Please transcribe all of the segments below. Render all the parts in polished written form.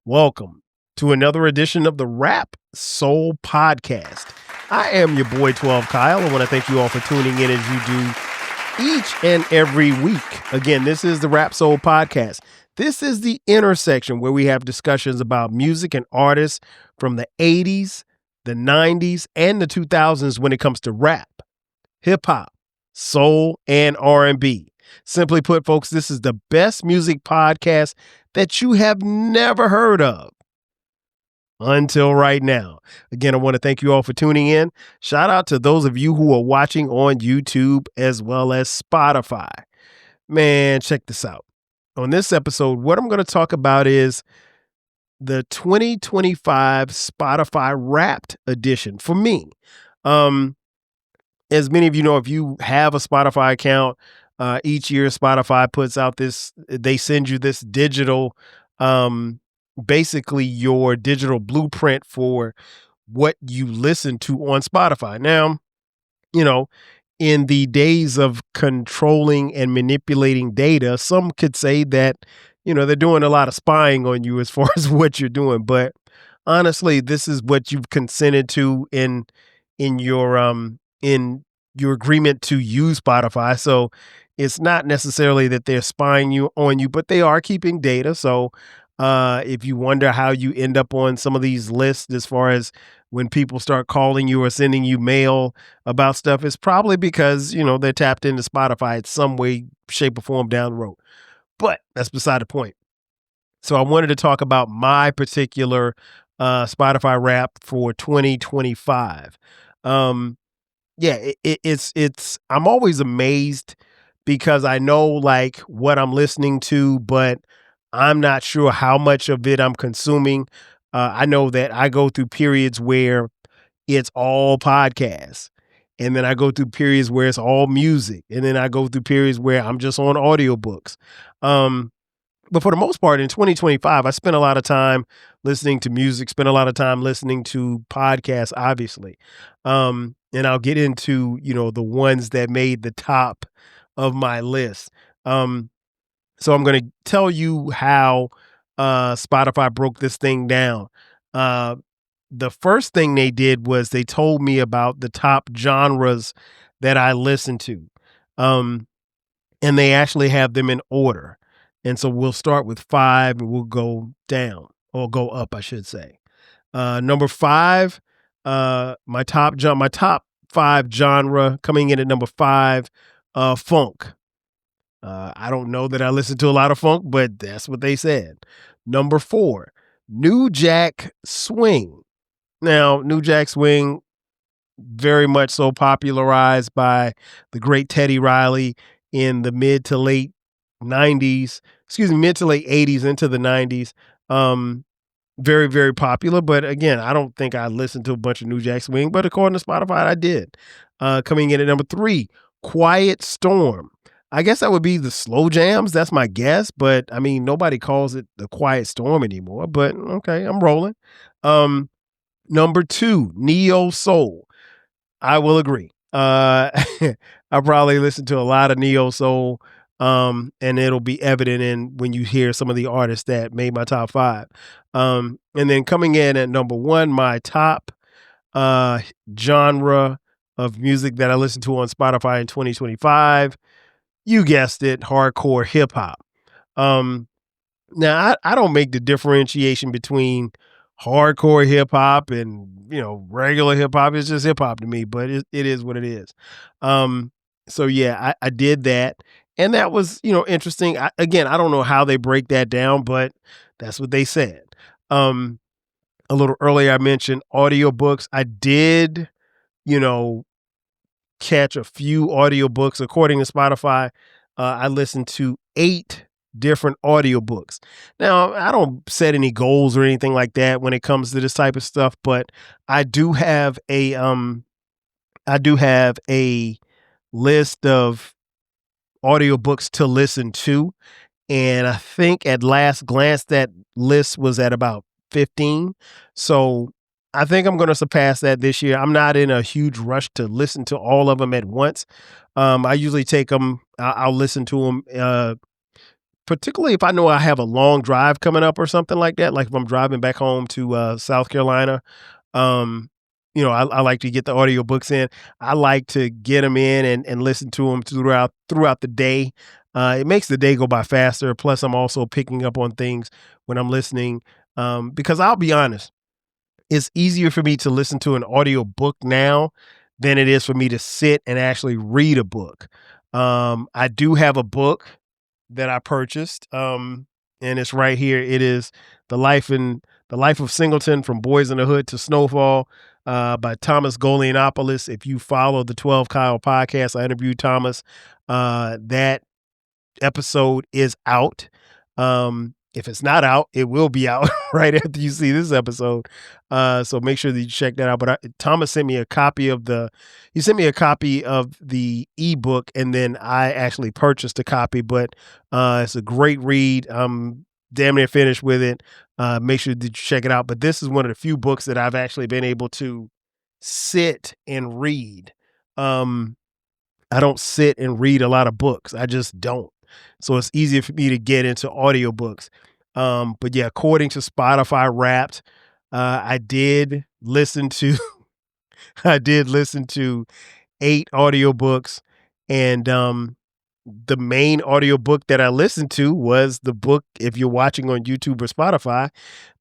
Welcome to another edition of the Rap Soul Podcast. I am your boy 12 Kyle. I want to thank you all for tuning in as you do each and every week. Again, this is the Rap Soul Podcast. This is the intersection where we have discussions about music and artists from the 80s, the 90s, and the 2000s when it comes to rap, hip hop, soul, and R&B. Simply put, folks, this is the best music podcast that you have never heard of until right now. Again, I want to thank you all for tuning in. Shout out to those of you who are watching on YouTube as well as Spotify. Man, check this out. On this episode, what I'm going to talk about is the 2025 Spotify Wrapped edition for me. As many of you know, if you have a Spotify account, each year Spotify puts out they send you this digital, basically your digital blueprint for what you listen to on Spotify. Now, in the days of controlling and manipulating data, some could say that, they're doing a lot of spying on you as far as what you're doing. But honestly, this is what you've consented to in your agreement to use Spotify. So it's not necessarily that they're spying on you, but they are keeping data. So if you wonder how you end up on some of these lists as far as when people start calling you or sending you mail about stuff, it's probably because, they're tapped into Spotify in some way, shape, or form down the road. But that's beside the point. So I wanted to talk about my particular Spotify Wrap for 2025. It's I'm always amazed because I know like what I'm listening to, but I'm not sure how much of it I'm consuming. I know that I go through periods where it's all podcasts, and then I go through periods where it's all music, and then I go through periods where I'm just on audiobooks. But for the most part, in 2025, I spent a lot of time listening to music, spent a lot of time listening to podcasts, obviously. And I'll get into, the ones that made the top of my list. So I'm going to tell you how Spotify broke this thing down. The first thing they did was they told me about the top genres that I listen to. And they actually have them in order. And so we'll start with 5 and we'll go down, or go up, I should say. Number 5, my top 5 genre coming in at number 5, funk. I don't know that I listen to a lot of funk, but that's what they said. Number 4, New Jack Swing. Now, New Jack Swing, very much so popularized by the great Teddy Riley in the mid to late 80s into the 90s. Very, very popular. But again, I don't think I listened to a bunch of New Jack Swing, but according to Spotify, I did. Coming in at number 3, Quiet Storm. I guess that would be the slow jams. That's my guess. But I mean, nobody calls it the Quiet Storm anymore. But okay, I'm rolling. Number 2, Neo Soul. I will agree. I probably listen to a lot of Neo Soul. And it'll be evident in when you hear some of the artists that made my top 5. And then coming in at number 1, my top genre of music that I listen to on Spotify in 2025, you guessed it, hardcore hip hop. Now I don't make the differentiation between hardcore hip hop and, regular hip hop. It's just hip hop to me, but it is what it is. So yeah, I did that. And that was, interesting. I don't know how they break that down, but that's what they said. A little earlier, I mentioned audiobooks. I did, catch a few audiobooks. According to Spotify, I listened to 8 different audiobooks. Now, I don't set any goals or anything like that when it comes to this type of stuff, but I do have a list of audiobooks to listen to. And I think at last glance, that list was at about 15. So I think I'm going to surpass that this year. I'm not in a huge rush to listen to all of them at once. I usually take them, I'll listen to them particularly if I know I have a long drive coming up or something like that, like if I'm driving back home to South Carolina. um, I like to get the audiobooks in. I like to get them in and listen to them throughout the day. It makes the day go by faster. Plus, I'm also picking up on things when I'm listening. Because I'll be honest, it's easier for me to listen to an audiobook now than it is for me to sit and actually read a book. I do have a book that I purchased, and it's right here. It is the Life of Singleton: From Boys in the Hood to Snowfall, by Thomas Golianopoulos. If you follow the 12 Kyle podcast, I interviewed Thomas. That episode is out. If it's not out, it will be out right after you see this episode. So make sure that you check that out. But Thomas sent me a copy of the ebook, and then I actually purchased a copy. But it's a great read. I'm damn near finished with it. Make sure that you check it out. But this is one of the few books that I've actually been able to sit and read. I don't sit and read a lot of books. I just don't. So it's easier for me to get into audiobooks. But yeah, according to Spotify Wrapped, I did listen to I did listen to 8 audiobooks, and the main audiobook that I listened to was the book, if you're watching on YouTube or Spotify,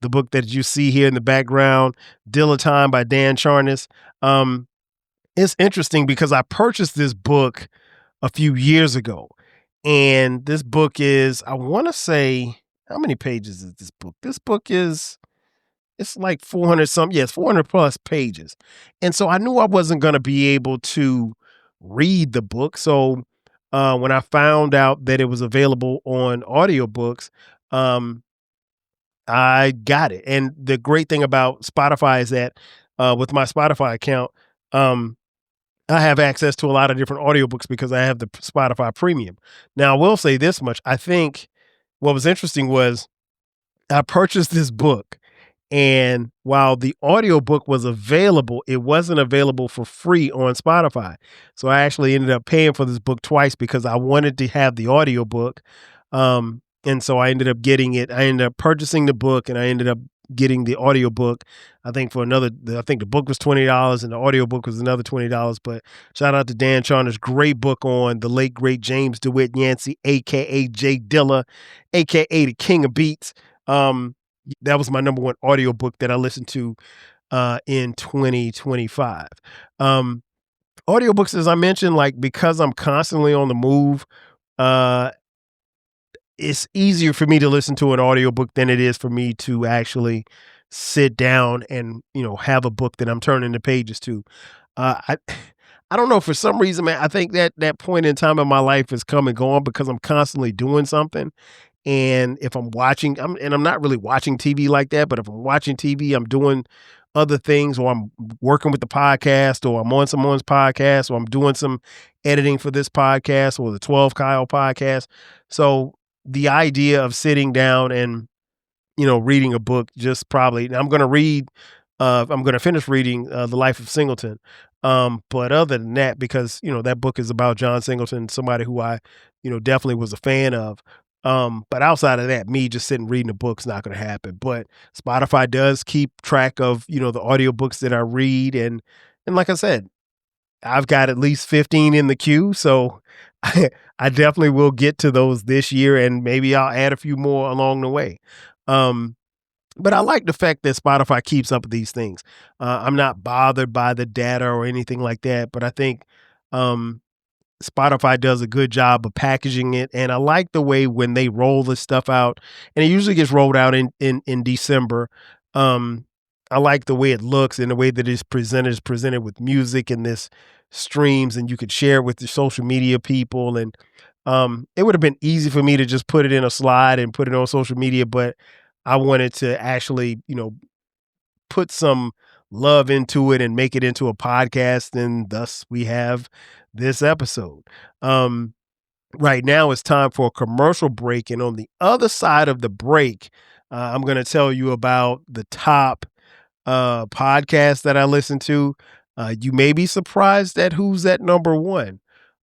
the book that you see here in the background, Dilettante by Dan Charnas. It's interesting because I purchased this book a few years ago. And this book is, I want to say, how many pages is this book? This book is, it's like 400 something. Yes, 400 plus pages. And so I knew I wasn't going to be able to read the book. So when I found out that it was available on audiobooks, um, I got it. And the great thing about Spotify is that with my Spotify account, um, I have access to a lot of different audiobooks because I have the Spotify premium. Now, I will say this much. I think what was interesting was I purchased this book, and while the audiobook was available, it wasn't available for free on Spotify. So I actually ended up paying for this book twice because I wanted to have the audiobook. And so I ended up getting it. I ended up purchasing the book, and I ended up getting the audiobook. I think I think the book was $20 and the audiobook was another $20. But shout out to Dan Charnas, great book on the late great James DeWitt Yancey, aka Jay Dilla, aka the King of Beats. That was my number one audiobook that I listened to in 2025. Audiobooks, as I mentioned, like because I'm constantly on the move, uh, it's easier for me to listen to an audiobook than it is for me to actually sit down and, have a book that I'm turning the pages to. I I don't know, for some reason, man, I think that that point in time in my life is come and gone because I'm constantly doing something. And if I'm watching, I'm not really watching TV like that, but if I'm watching TV, I'm doing other things, or I'm working with the podcast, or I'm on someone's podcast, or I'm doing some editing for this podcast or the 12 Kyle podcast. So the idea of sitting down and, reading a book, just probably, I'm going to I'm going to finish reading The Life of Singleton. But other than that, because, that book is about John Singleton, somebody who I, definitely was a fan of. But outside of that, me just sitting reading a book's not going to happen. But Spotify does keep track of, the audiobooks that I read. And like I said, I've got at least 15 in the queue. So I definitely will get to those this year, and maybe I'll add a few more along the way. Um, but I like the fact that Spotify keeps up with these things. I'm not bothered by the data or anything like that, but I think, um, Spotify does a good job of packaging it, and I like the way when they roll this stuff out, and it usually gets rolled out in December. Um, I like the way it looks and the way that it's presented. Is presented with music and this streams, and you could share it with your social media people. And it would have been easy for me to just put it in a slide and put it on social media, but I wanted to actually, put some love into it and make it into a podcast, and thus we have this episode. Um, right now it's time for a commercial break, and on the other side of the break, I'm going to tell you about the top podcast that I listen to. You may be surprised at who's at number one.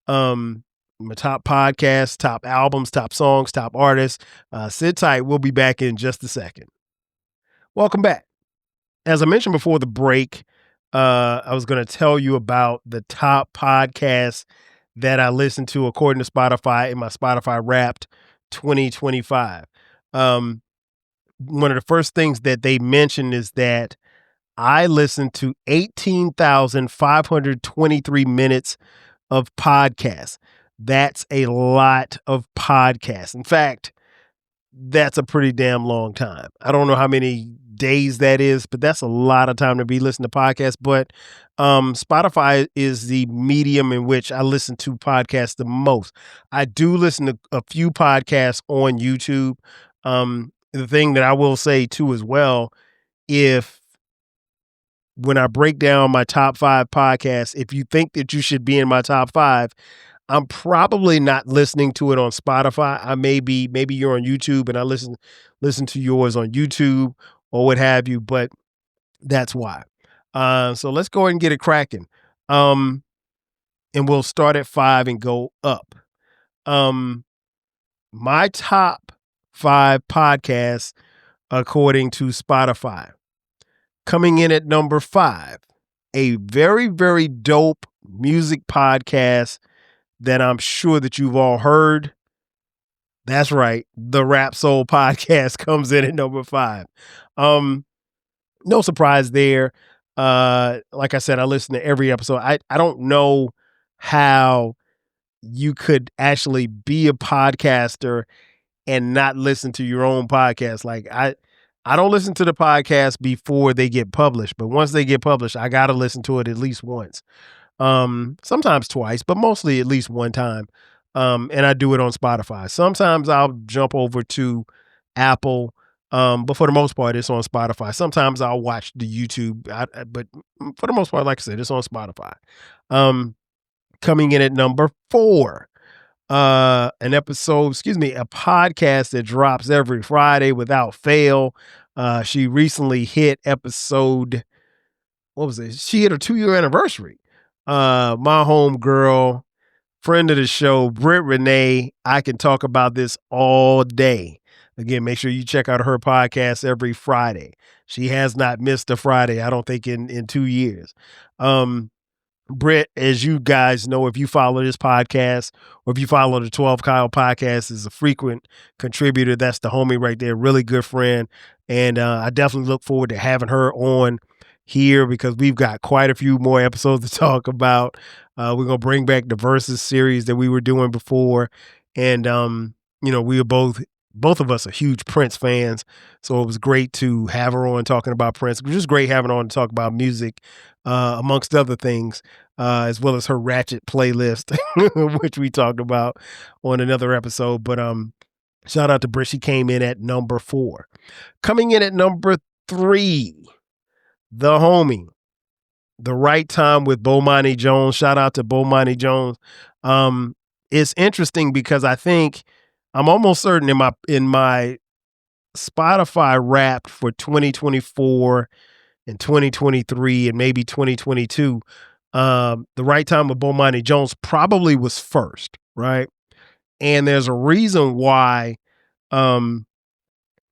Um, my top podcasts, top albums, top songs, top artists. Sit tight. We'll be back in just a second. Welcome back. As I mentioned before the break, I was going to tell you about the top podcasts that I listen to according to Spotify in my Spotify Wrapped 2025. Um, One of the first things that they mentioned is that I listened to 18,523 minutes of podcasts. That's a lot of podcasts. In fact, that's a pretty damn long time. I don't know how many days that is, but that's a lot of time to be listening to podcasts. But Spotify is the medium in which I listen to podcasts the most. I do listen to a few podcasts on YouTube. The thing that I will say too as well, if when I break down my top 5 podcasts, if you think that you should be in my top 5, I'm probably not listening to it on Spotify. Maybe you're on YouTube and I listen to yours on YouTube or what have you, but that's why. So let's go ahead and get it cracking. And we'll start at 5 and go up. My top 5 podcasts according to Spotify. Coming in at number 5, a very, very dope music podcast that I'm sure that you've all heard. That's right. The Rap Soul podcast comes in at number 5. No surprise there. Like I said, I listen to every episode. I don't know how you could actually be a podcaster and not listen to your own podcast. Like I don't listen to the podcast before they get published, but once they get published, I got to listen to it at least once. Sometimes twice, but mostly at least one time. And I do it on Spotify. Sometimes I'll jump over to Apple, but for the most part, it's on Spotify. Sometimes I'll watch the YouTube, but for the most part, like I said, it's on Spotify. Coming in at number 4, a podcast that drops every Friday without fail. She recently hit episode, what was it? She hit her 2-year anniversary. My home girl, friend of the show, Britt Renee. I can talk about this all day. Again, make sure you check out her podcast every Friday. She has not missed a Friday, I don't think, in 2 years. Britt, as you guys know, if you follow this podcast or if you follow the 12 Kyle podcast, is a frequent contributor. That's the homie right there. Really good friend. And I definitely look forward to having her on here because we've got quite a few more episodes to talk about. We're going to bring back the Versus series that we were doing before. And, we were both of us are huge Prince fans. So it was great to have her on talking about Prince. It was just great having her on to talk about music, amongst other things, as well as her Ratchet playlist, which we talked about on another episode. But shout out to Britt. She came in at number 4. Coming in at number 3, the homie, The Right Time with Bomani Jones. Shout out to Bomani Jones. It's interesting because I think I'm almost certain in my Spotify Wrapped for 2024 and 2023 and maybe 2022, The Right Time with Bomani Jones probably was first, right? And there's a reason why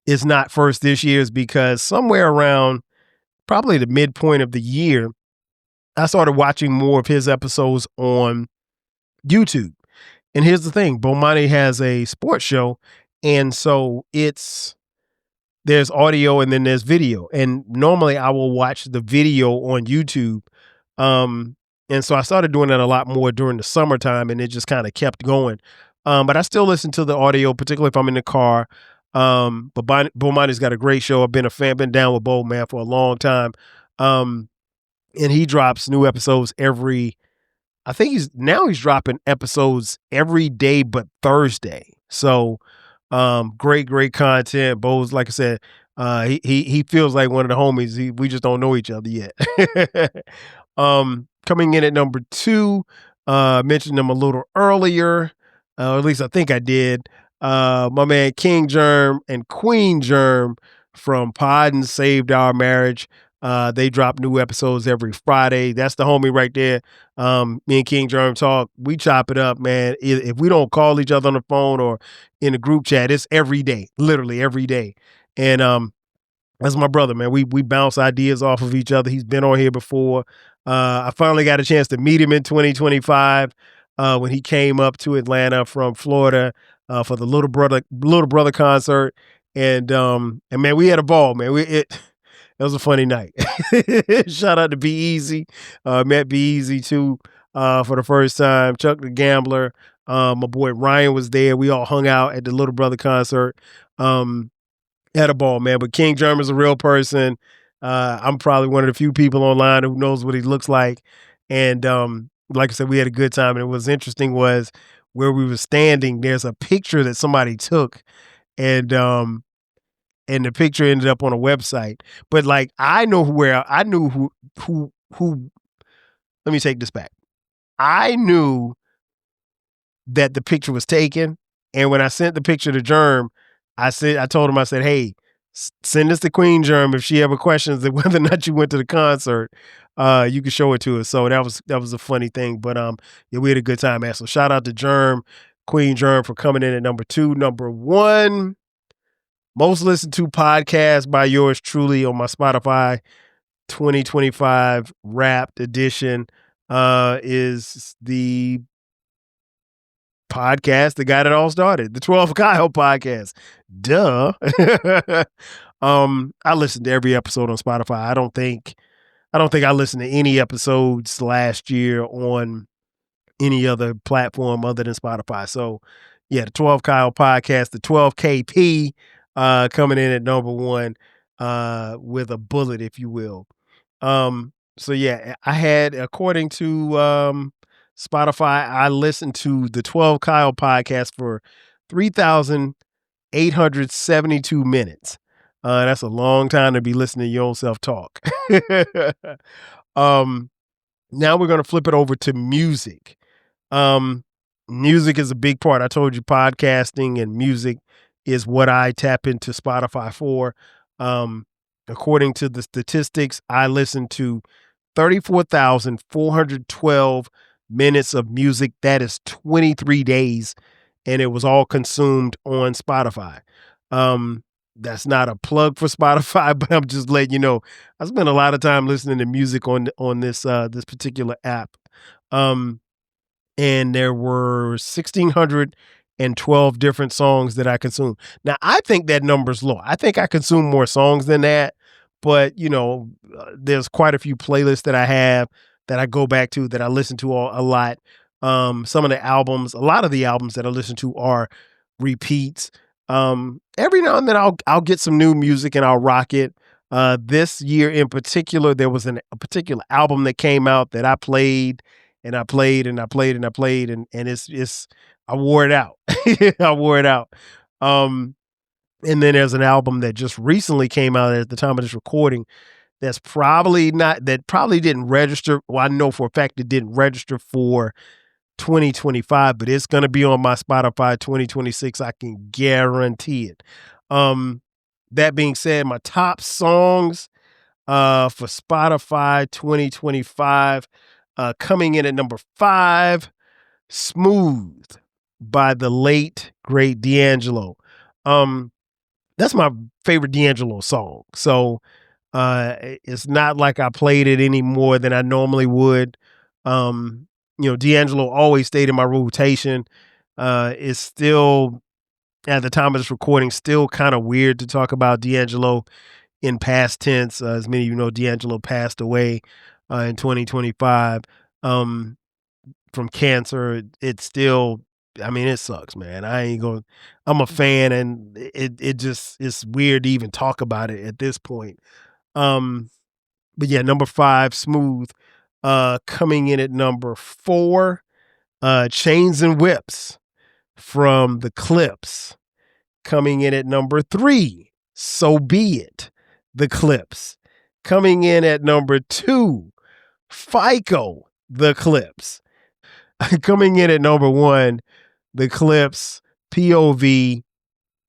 it's not first this year is because somewhere around probably the midpoint of the year, I started watching more of his episodes on YouTube. And here's the thing, Bomani has a sports show, and so there's audio and then there's video. And normally I will watch the video on YouTube. And so I started doing that a lot more during the summertime, and it just kind of kept going. But I still listen to the audio, particularly if I'm in the car. But Bomani's got a great show. I've been a fan, been down with Bo, man, for a long time. And he drops new episodes I think he's dropping episodes every day but Thursday. So great content. Bo's, like I said, he feels like one of the homies. We just don't know each other yet. Coming in at number 2, mentioned him a little earlier, or at least I think I did. My man King Germ and Queen Germ from Pod and Saved Our Marriage. They drop new episodes every Friday. That's the homie right there. Me and King Germ talk. We chop it up, man. If we don't call each other on the phone or in the group chat, it's every day, literally every day. And that's my brother, man. We bounce ideas off of each other. He's been on here before. I finally got a chance to meet him in 2025 when he came up to Atlanta from Florida for the little brother concert, and man, we had a ball, man. It was a funny night. Shout out to Be Easy. Met Be Easy too for the first time. Chuck the Gambler. My boy Ryan was there. We all hung out at the Little Brother concert. Had a ball, man. But King German's a real person. I'm probably one of the few people online who knows what he looks like. And like I said, we had a good time. And what was interesting was where we were standing, there's a picture that somebody took. And the picture ended up on a website. But like I knew who let me take this back. I knew that the picture was taken. And when I sent the picture to Germ, I told him, I said, hey, send this to Queen Germ. If she ever questions that whether or not you went to the concert, you can show it to us. So that was a funny thing. But yeah, we had a good time, man. So shout out to Germ, Queen Germ, for coming in at number 2. Number 1, most listened to podcast by yours truly on my Spotify 2025 Wrapped edition is the podcast that got it all started, the 12 Kyle podcast. Duh. I listened to every episode on Spotify. I don't think I listened to any episodes last year on any other platform other than Spotify. So yeah, the 12 Kyle podcast, the 12 KP coming in at number 1 with a bullet, if you will. So yeah, I had, according to Spotify, I listened to the 12 Kyle podcast for 3,872 minutes. That's a long time to be listening to your own self talk. Now we're going to flip it over to music. Music is a big part. I told you podcasting and music is what I tap into Spotify for. According to the statistics, I listened to 34,412 minutes of music. That is 23 days, and it was all consumed on Spotify. That's not a plug for Spotify, but I'm just letting you know I spent a lot of time listening to music on this this particular app. And there were 1,612 different songs that I consumed. Now, I think that number's low. I think I consume more songs than that, but there's quite a few playlists that I have that I go back to, that I listen to a lot. Some of the albums, a lot of the albums that I listen to are repeats. Every now and then I'll get some new music and I'll rock it. This year in particular, there was a particular album that came out that I played and I played and I played and I played, and it's I wore it out. I wore it out. And then there's an album that just recently came out at the time of this recording that probably didn't register. Well, I know for a fact it didn't register for 2025, but it's going to be on my Spotify 2026. I can guarantee it. That being said, my top songs for Spotify 2025, coming in at number 5, Smooth by the late, great D'Angelo. That's my favorite D'Angelo song. So it's not like I played it any more than I normally would. D'Angelo always stayed in my rotation. It's still, at the time of this recording, still kind of weird to talk about D'Angelo in past tense. As many of you know, D'Angelo passed away in 2025 from cancer. It's still, I mean, it sucks, man. I'm a fan, and it's weird to even talk about it at this point. But yeah, number 5, Smooth. Coming in at number 4, Chains and Whips from the Clips. Coming in at number 3, So Be It, the Clips. Coming in at number 2, FICO, the Clips. Coming in at number 1, the Clips, POV,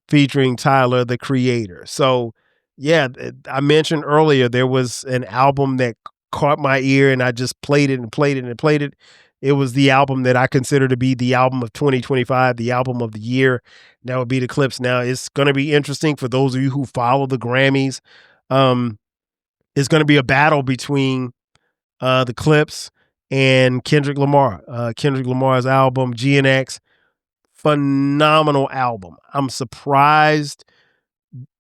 featuring Tyler, the Creator. So Yeah, I mentioned earlier there was an album that caught my ear and I just played it and played it and played it. It was the album that I consider to be the album of 2025, the album of the year. That would be the Clips. Now, it's going to be interesting for those of you who follow the Grammys. Um, it's going to be a battle between the Clips and Kendrick Lamar. Kendrick Lamar's album, GNX, phenomenal album. I'm surprised.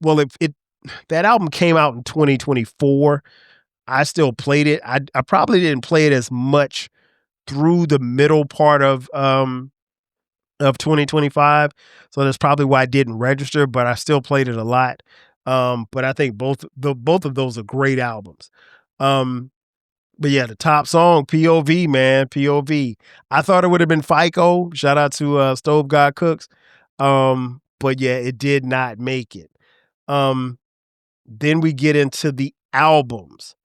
Well, it that album came out in 2024. I still played it. I probably didn't play it as much through the middle part of 2025. So that's probably why I didn't register, but I still played it a lot. But I think both of those are great albums. Um, but yeah, the top song, POV, man, POV. I thought it would have been FICO. Shout out to Stove God Cooks. But yeah, it did not make it. Um, then we get into the albums.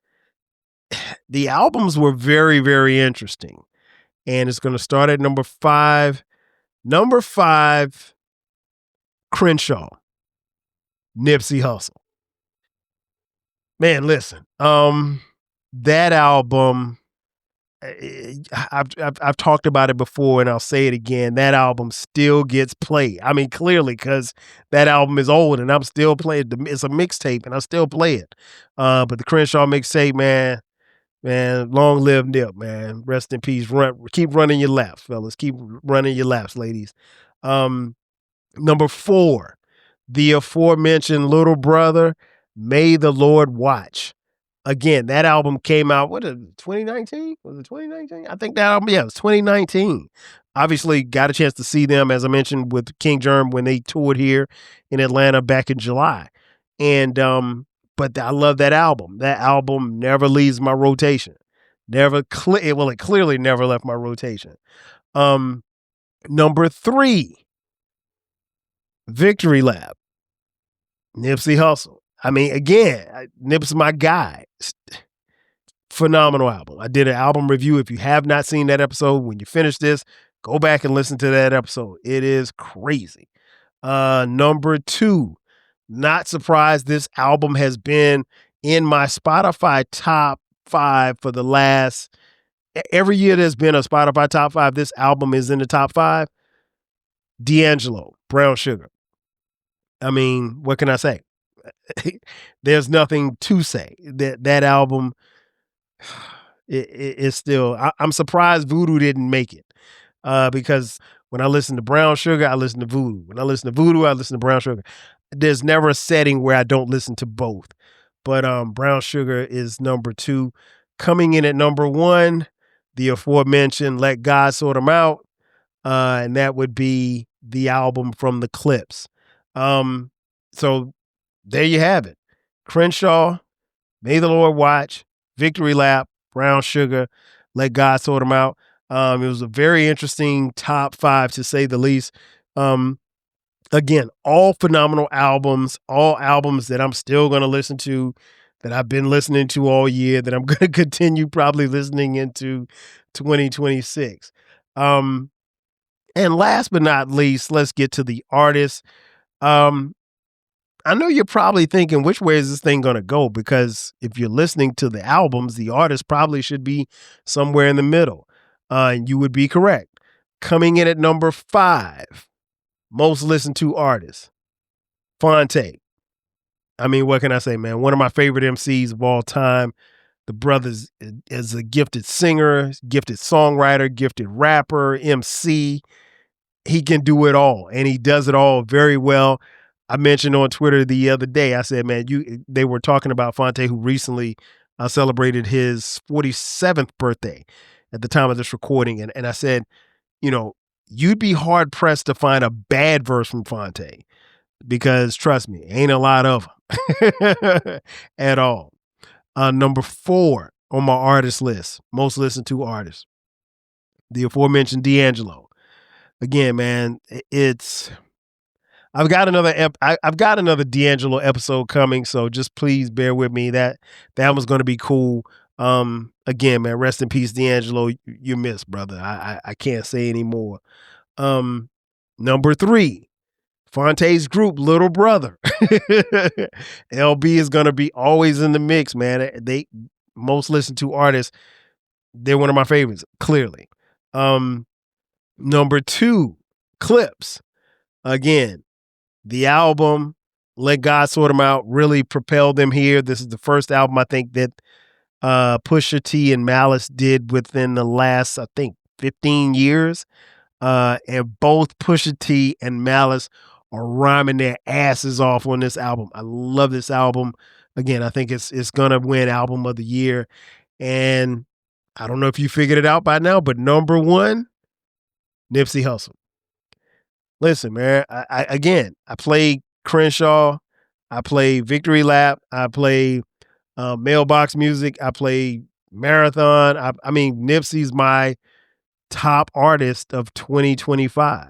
The albums were very, very interesting. And it's going to start at number 5. Number 5, Crenshaw, Nipsey Hussle. Man, listen. That album, I've talked about it before, and I'll say it again. That album still gets played. I mean, clearly, because that album is old, and I'm still playing. It's a mixtape, and I still play it. But the Crenshaw mixtape, man, long live Nip, man. Rest in peace. Keep running your laps, fellas. Keep running your laps, ladies. Number 4, the aforementioned Little Brother, May the Lord Watch. Again, that album came out, 2019? Was it 2019? I think that album, yeah, it was 2019. Obviously, got a chance to see them, as I mentioned, with King Germ when they toured here in Atlanta back in July. And, but I love that album. That album never leaves my rotation. It clearly never left my rotation. Number 3, Victory Lap, Nipsey Hussle. I mean, again, Nip's my guy. Phenomenal album. I did an album review. If you have not seen that episode, when you finish this, go back and listen to that episode. It is crazy. Number 2, not surprised this album has been in my Spotify top 5 for the last, every year there's been a Spotify top 5. This album is in the top 5. D'Angelo, Brown Sugar. I mean, what can I say? There's nothing to say. That album, it's still. I'm surprised Voodoo didn't make it, because when I listen to Brown Sugar, I listen to Voodoo. When I listen to Voodoo, I listen to Brown Sugar. There's never a setting where I don't listen to both. But Brown Sugar is number 2. Coming in at number 1, the aforementioned Let God Sort 'Em Out, and that would be the album from the Clips. So there you have it. Crenshaw, May the Lord Watch, Victory Lap, Brown Sugar, Let God Sort 'Em Out. It was a very interesting top 5, to say the least. Again, all phenomenal albums, all albums that I'm still going to listen to, that I've been listening to all year, that I'm going to continue probably listening into 2026. And last but not least, let's get to the artists. I know you're probably thinking, which way is this thing going to go? Because if you're listening to the albums, the artist probably should be somewhere in the middle. And you would be correct. Coming in at number 5, most listened to artist, Fonte. I mean, what can I say, man? One of my favorite MCs of all time. The brother's is a gifted singer, gifted songwriter, gifted rapper, MC. He can do it all, and he does it all very well. I mentioned on Twitter the other day, I said, man, they were talking about Fonte, who recently celebrated his 47th birthday at the time of this recording. And I said, you'd be hard pressed to find a bad verse from Fonte, because trust me, ain't a lot of them at all. Number 4 on my artist list, most listened to artists, the aforementioned D'Angelo. Again, man, I've got another D'Angelo episode coming, so just please bear with me. That was going to be cool. Again, man, rest in peace, D'Angelo. You missed, brother. I can't say anymore. Number 3, Fonte's group, Little Brother. LB is gonna be always in the mix, man. They most listened to artists. They're one of my favorites, clearly. Number 2, Clips. Again, the album Let God Sort Them Out really propelled them here. This is the first album I think that Pusha T and Malice did within the last, I think, 15 years. And both Pusha T and Malice are rhyming their asses off on this album. I love this album. Again, I think it's gonna win album of the year. And I don't know if you figured it out by now, but number 1, Nipsey Hussle. Listen, man, I play Crenshaw, I play Victory Lap, I play Mailbox Music, I play Marathon. I mean, Nipsey's my top artist of 2025.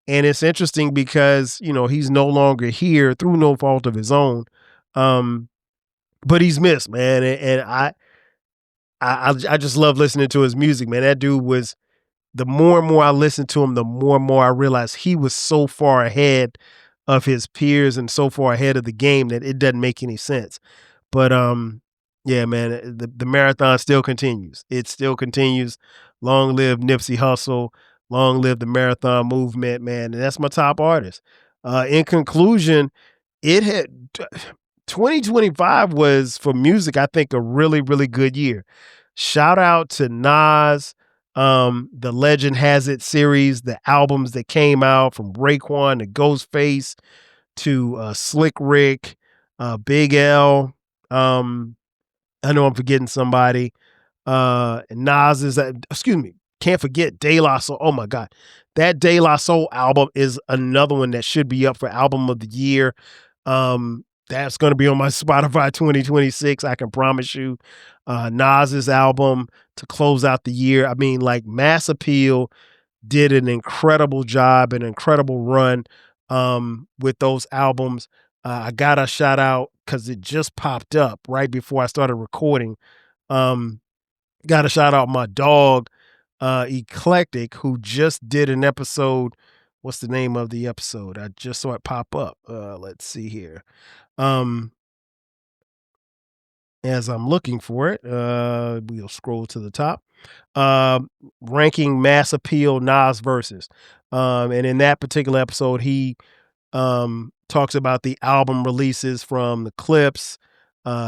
And it's interesting because, he's no longer here through no fault of his own. But he's missed, man. And I just love listening to his music, man. That dude was, the more and more I listen to him, the more and more I realize he was so far ahead of his peers and so far ahead of the game that it doesn't make any sense. But yeah, man, the marathon still continues. It still continues. Long live Nipsey Hussle. Long live the marathon movement, man. And that's my top artist. In conclusion, it had 2025 was, for music, I think, a really, really good year. Shout out to Nas, the Legend Has It series, the albums that came out from Raekwon to Ghostface to Slick Rick, Big L. I know I'm forgetting somebody. And Nas is, excuse me, can't forget De La Soul. Oh my God. That De La Soul album is another one that should be up for album of the year. That's going to be on my Spotify 2026. I can promise you. Nas's album to close out the year. I mean, like, Mass Appeal did an incredible job, an incredible run with those albums. I got a shout out because it just popped up right before I started recording. Got to shout out my dog, Eclectic, who just did an episode. What's the name of the episode? I just saw it pop up. Let's see here. As I'm looking for it, we'll scroll to the top. Ranking Mass Appeal Nas verses. And in that particular episode, he talks about the album releases from the Clips,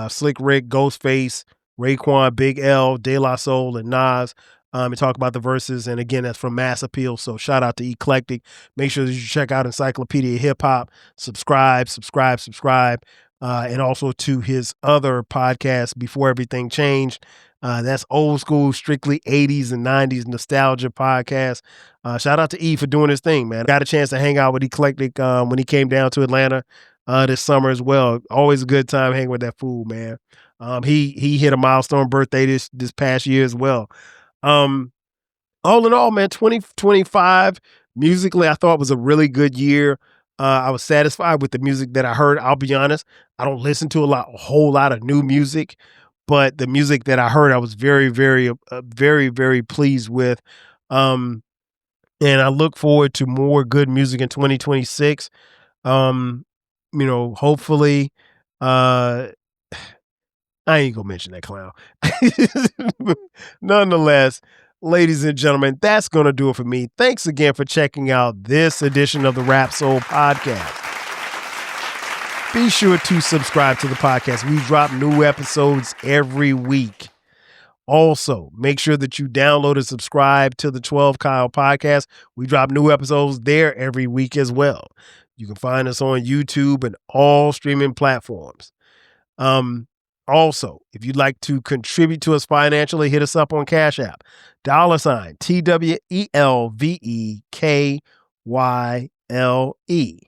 Slick Rick, Ghostface, Raekwon, Big L, De La Soul, and Nas. And talk about the verses. And again, that's from Mass Appeal. So shout out to Eclectic. Make sure that you check out Encyclopedia Hip Hop. Subscribe. And also to his other podcast, Before Everything Changed. That's old school, strictly 80s and 90s nostalgia podcast. Shout out to E for doing his thing, man. Got a chance to hang out with Eclectic when he came down to Atlanta this summer as well. Always a good time hanging with that fool, man. He hit a milestone birthday this past year as well. All in all, man, 2025 musically, I thought was a really good year. I was satisfied with the music that I heard. I'll be honest, I don't listen to a whole lot of new music, but the music that I heard, I was very, very, very, very pleased with. And I look forward to more good music in 2026. Hopefully, I ain't gonna mention that clown. Nonetheless, ladies and gentlemen, that's gonna do it for me. Thanks again for checking out this edition of the Rap Soul Podcast. Be sure to subscribe to the podcast. We drop new episodes every week. Also, make sure that you download and subscribe to the 12 Kyle podcast. We drop new episodes there every week as well. You can find us on YouTube and all streaming platforms. Also, if you'd like to contribute to us financially, hit us up on Cash App. $ TWELVEKYLE.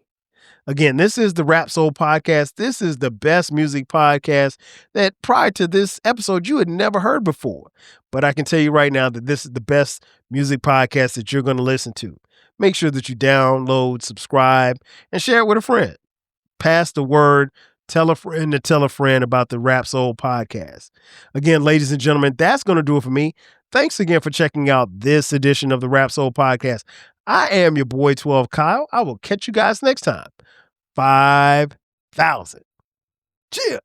Again, this is the Rap Soul Podcast. This is the best music podcast that prior to this episode you had never heard before. But I can tell you right now that this is the best music podcast that you're going to listen to. Make sure that you download, subscribe, and share it with a friend. Pass the word. Tell a friend to tell a friend about the Rap Soul Podcast. Again, ladies and gentlemen, that's going to do it for me. Thanks again for checking out this edition of the Rap Soul Podcast. I am your boy 12 Kyle. I will catch you guys next time. 5,000. Cheers.